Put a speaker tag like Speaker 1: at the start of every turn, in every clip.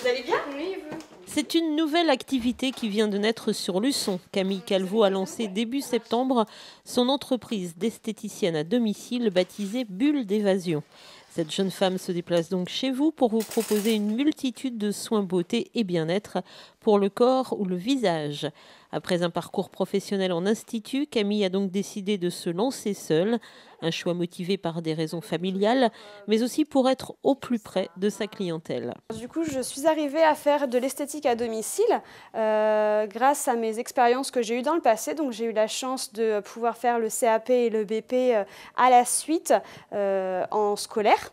Speaker 1: Vous allez bien?
Speaker 2: Oui,
Speaker 3: C'est une nouvelle activité qui vient de naître sur Luçon. Camille Calvo a lancé début septembre son entreprise d'esthéticienne à domicile baptisée Bulle d'évasion. Cette jeune femme se déplace donc chez vous pour vous proposer une multitude de soins beauté et bien-être pour le corps ou le visage. Après un parcours professionnel en institut, Camille a donc décidé de se lancer seule, un choix motivé par des raisons familiales, mais aussi pour être au plus près de sa clientèle.
Speaker 2: du coup, je suis arrivée à faire de l'esthétique à domicile grâce à mes expériences que j'ai eues dans le passé. Donc, j'ai eu la chance de pouvoir faire le CAP et le BP à la suite en scolaire.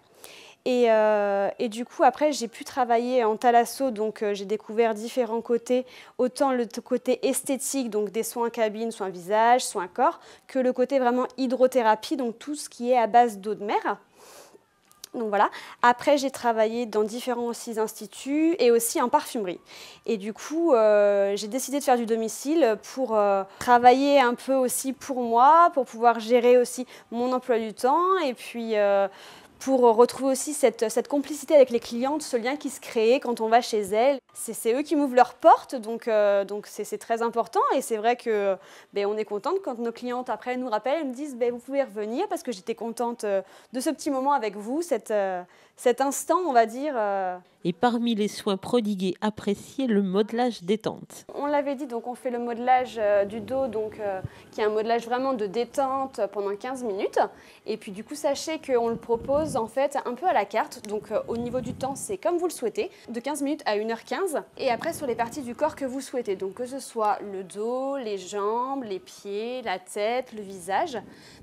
Speaker 2: Et du coup, après, j'ai pu travailler en thalasso, donc j'ai découvert différents côtés, autant le côté esthétique, donc des soins cabine, soins visage, soins corps, que le côté vraiment hydrothérapie, donc tout ce qui est à base d'eau de mer. Donc voilà. Après, j'ai travaillé dans différents aussi instituts et aussi en parfumerie. Et du coup, j'ai décidé de faire du domicile pour travailler un peu aussi pour moi, pour pouvoir gérer aussi mon emploi du temps et puis pour retrouver aussi cette complicité avec les clientes, ce lien qui se crée quand on va chez elles. C'est eux qui m'ouvrent leurs portes, donc c'est très important. Et c'est vrai que on est contente quand nos clientes après nous rappellent, elles me disent vous pouvez revenir parce que j'étais contente de ce petit moment avec vous, cet instant, on va dire.
Speaker 3: Et parmi les soins prodigués, appréciez le modelage détente.
Speaker 2: On l'avait dit, donc on fait le modelage du dos, qui est un modelage vraiment de détente pendant 15 minutes. Et puis du coup, sachez qu'on le propose en fait un peu à la carte. Donc au niveau du temps, c'est comme vous le souhaitez, de 15 minutes à 1h15. Et après sur les parties du corps que vous souhaitez. Donc que ce soit le dos, les jambes, les pieds, la tête, le visage.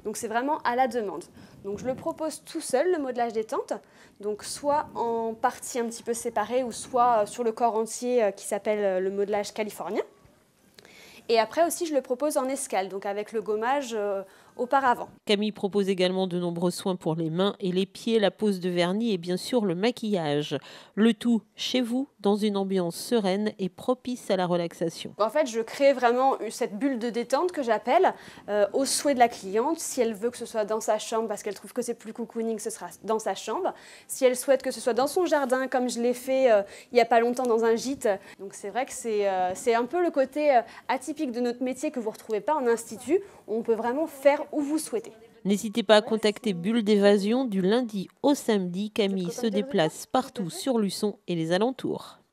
Speaker 2: Donc c'est vraiment à la demande. Donc je le propose tout seul, le modelage détente. Donc soit en partie un petit peu séparée ou soit sur le corps entier qui s'appelle le modelage californien. Et après aussi, je le propose en escale, donc avec le gommage auparavant.
Speaker 3: Camille propose également de nombreux soins pour les mains et les pieds, la pose de vernis et bien sûr le maquillage. Le tout chez vous, dans une ambiance sereine et propice à la relaxation.
Speaker 2: En fait, je crée vraiment cette bulle de détente que j'appelle au souhait de la cliente. Si elle veut que ce soit dans sa chambre parce qu'elle trouve que c'est plus cocooning, ce sera dans sa chambre. Si elle souhaite que ce soit dans son jardin, comme je l'ai fait il n'y a pas longtemps dans un gîte. Donc c'est vrai que c'est un peu le côté atypique de notre métier que vous ne retrouvez pas en institut. On peut vraiment faire où vous souhaitez.
Speaker 3: N'hésitez pas à contacter Bulle d'évasion du lundi au samedi. Camille se déplace partout sur Luçon et les alentours.